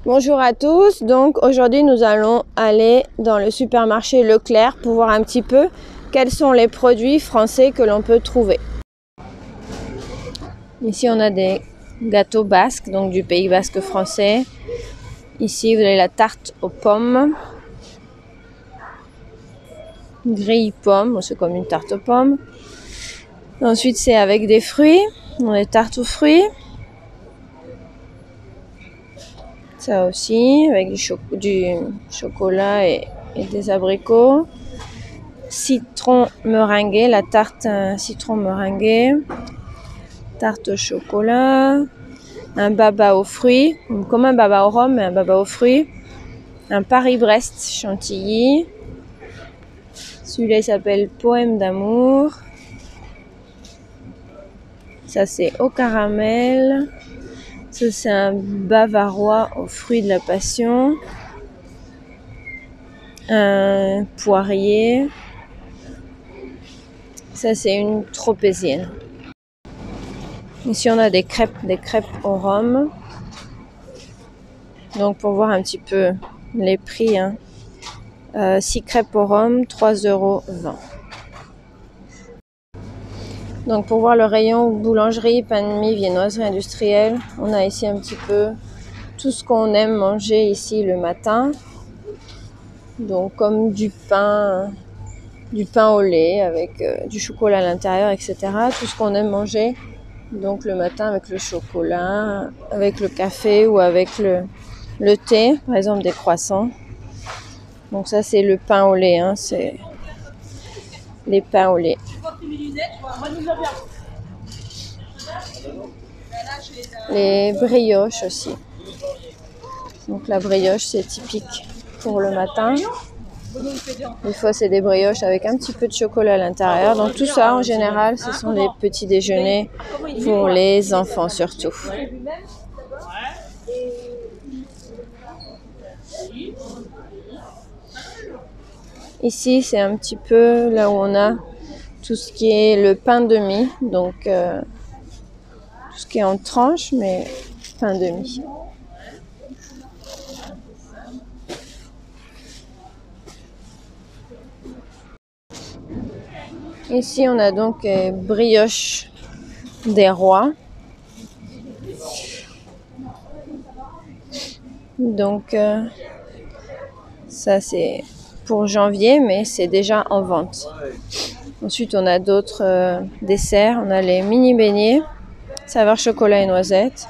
Bonjour à tous, donc aujourd'hui nous allons aller dans le supermarché Leclerc pour voir un petit peu quels sont les produits français que l'on peut trouver. Ici on a des gâteaux basques, donc du Pays basque français. Ici vous avez la tarte aux pommes, grille pomme, c'est comme une tarte aux pommes. Ensuite c'est avec des fruits, on a des tartes aux fruits. Ça aussi, avec du chocolat et des abricots. Citron meringué, la tarte citron meringué. Tarte au chocolat. Un baba aux fruits, comme un baba au rhum, mais un baba aux fruits. Un Paris-Brest chantilly. Celui-là il s'appelle Poème d'amour. Ça c'est au caramel. Ça c'est un bavarois aux fruits de la passion. Un poirier. Ça c'est une tropézienne. Ici on a des crêpes au rhum. Donc pour voir un petit peu les prix, 6 crêpes au rhum, 3,20 €. Donc pour voir le rayon boulangerie, pain de mie, viennoiserie industrielle, on a ici un petit peu tout ce qu'on aime manger ici le matin. Donc comme du pain au lait avec du chocolat à l'intérieur, etc. Tout ce qu'on aime manger donc le matin avec le chocolat, avec le café ou avec le thé, par exemple des croissants. Donc ça c'est le pain au lait, c'est les pains au lait. Les brioches aussi. Donc la brioche c'est typique pour le matin. Des fois c'est des brioches avec un petit peu de chocolat à l'intérieur. Donc tout ça en général ce sont des petits déjeuners pour les enfants surtout. Ici c'est un petit peu là où on a tout ce qui est le pain de mie, donc tout ce qui est en tranches, mais pain de mie. Ici on a donc brioche des rois. Donc ça c'est pour janvier, mais c'est déjà en vente. Ensuite on a d'autres desserts. On a les mini beignets, saveur chocolat et noisette.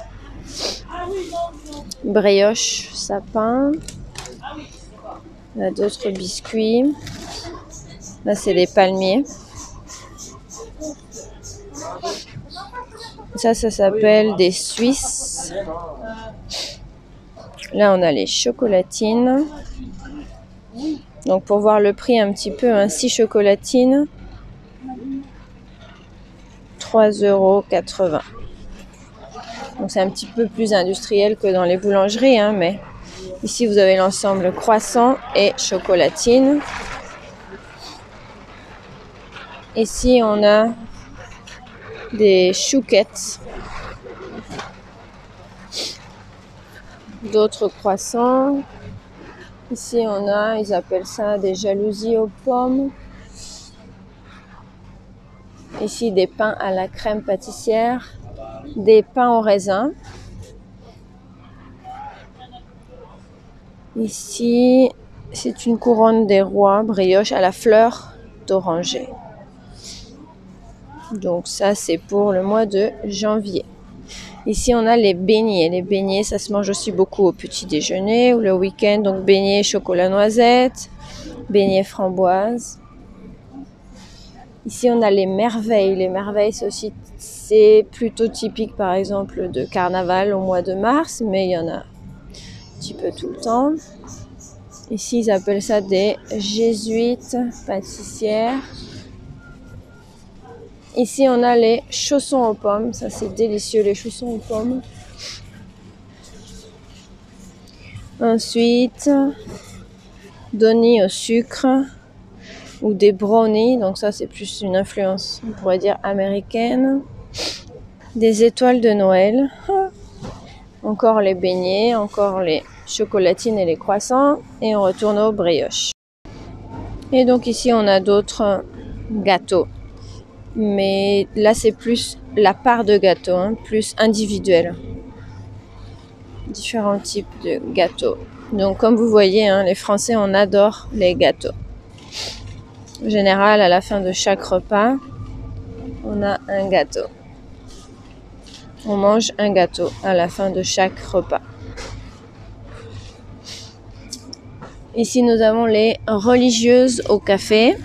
Brioche sapin. On a d'autres biscuits. Là c'est des palmiers. Ça s'appelle des Suisses. Là on a les chocolatines. Donc pour voir le prix un petit peu, 6 chocolatines, 3,80 €. Donc c'est un petit peu plus industriel que dans les boulangeries, mais ici vous avez l'ensemble croissant et chocolatine. Ici on a des chouquettes, d'autres croissants. Ici on a, ils appellent ça des jalousies aux pommes. Ici des pains à la crème pâtissière, des pains au raisin. Ici c'est une couronne des rois, brioche à la fleur d'oranger. Donc ça c'est pour le mois de janvier. Ici on a les beignets. Les beignets ça se mange aussi beaucoup au petit déjeuner ou le week-end. Donc beignets chocolat noisette, beignets framboise. Ici on a les merveilles. Les merveilles c'est plutôt typique par exemple de carnaval au mois de mars, mais il y en a un petit peu tout le temps. Ici ils appellent ça des jésuites pâtissières. Ici, on a les chaussons aux pommes. Ça, c'est délicieux, les chaussons aux pommes. Ensuite, donnies au sucre ou des brownies. Donc ça, c'est plus une influence, on pourrait dire, américaine. Des étoiles de Noël. Encore les beignets, encore les chocolatines et les croissants. Et on retourne aux brioches. Et donc ici, on a d'autres gâteaux. Mais là, c'est plus la part de gâteaux, hein, plus individuel. Différents types de gâteaux. Donc comme vous voyez, hein, les Français, on adore les gâteaux. En général, à la fin de chaque repas, on a un gâteau. On mange un gâteau à la fin de chaque repas. Ici, nous avons les religieuses au café.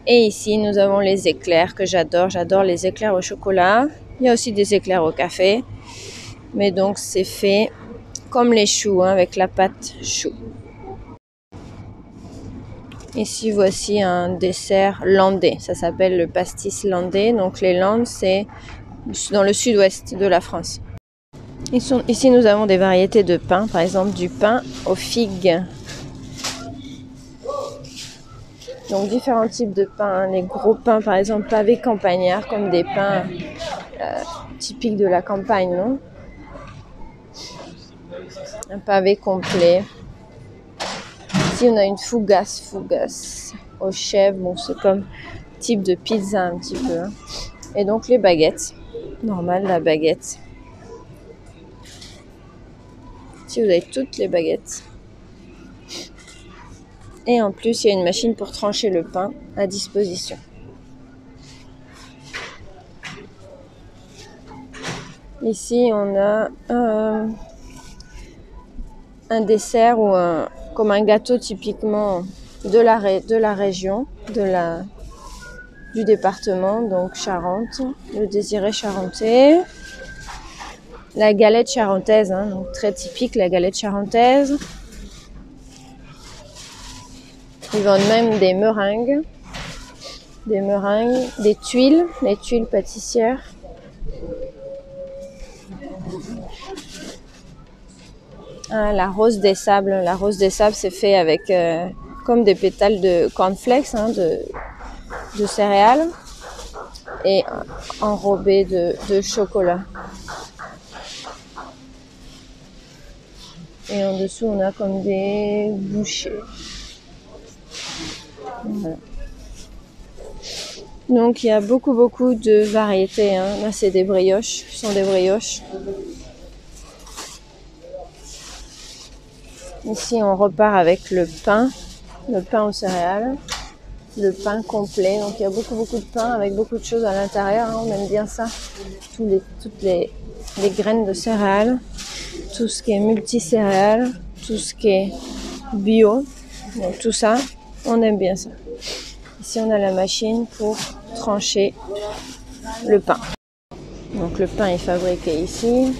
Et ici, nous avons les éclairs que j'adore. J'adore les éclairs au chocolat. Il y a aussi des éclairs au café. Mais donc, c'est fait comme les choux, hein, avec la pâte chou. Ici, voici un dessert landais. Ça s'appelle le pastis landais. Donc, les Landes, c'est dans le sud-ouest de la France. Ici, nous avons des variétés de pain. Par exemple, du pain aux figues. Donc, différents types de pain. Les gros pains, par exemple, pavés campagnards, comme des pains typiques de la campagne, non? Un pavé complet. Ici, on a une fougasse aux chèvres. Bon, c'est comme type de pizza un petit peu. Hein. Et donc, les baguettes. Normal, la baguette. Ici, vous avez toutes les baguettes. Et en plus, il y a une machine pour trancher le pain à disposition. Ici, on a un dessert ou comme un gâteau typiquement de la région, du département, donc Charente, le désiré charentais. La galette charentaise, hein, donc très typique, la galette charentaise. Ils vendent même des meringues, des tuiles, les tuiles pâtissières. Ah, la rose des sables. La rose des sables, c'est fait avec comme des pétales de cornflakes, hein, de céréales, et enrobé de chocolat. Et en dessous, on a comme des bouchées. Voilà. Donc, il y a beaucoup de variétés. Hein. Là, c'est des brioches. Ce sont des brioches. Ici, on repart avec le pain aux céréales, le pain complet. Donc, il y a beaucoup de pain avec beaucoup de choses à l'intérieur. Hein. On aime bien ça. Toutes les graines de céréales, tout ce qui est multicéréales, tout ce qui est bio. Donc, tout ça, on aime bien ça. Ici, on a la machine pour trancher le pain. Donc, le pain est fabriqué ici.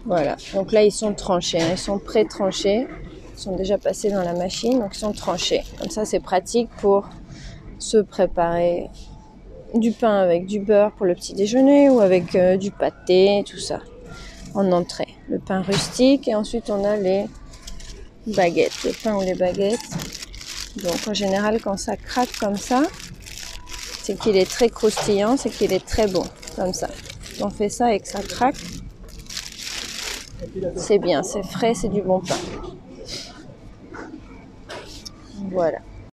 Voilà, donc là ils sont tranchés, hein. Ils sont pré-tranchés, ils sont déjà passés dans la machine, donc ils sont tranchés. Comme ça c'est pratique pour se préparer du pain avec du beurre pour le petit déjeuner ou avec du pâté, tout ça, en entrée. Le pain rustique et ensuite on a les baguettes, le pain ou les baguettes. Donc en général quand ça craque comme ça, c'est qu'il est très croustillant, c'est qu'il est très bon, comme ça. On fait ça et que ça craque. C'est bien, c'est frais, c'est du bon pain. Voilà.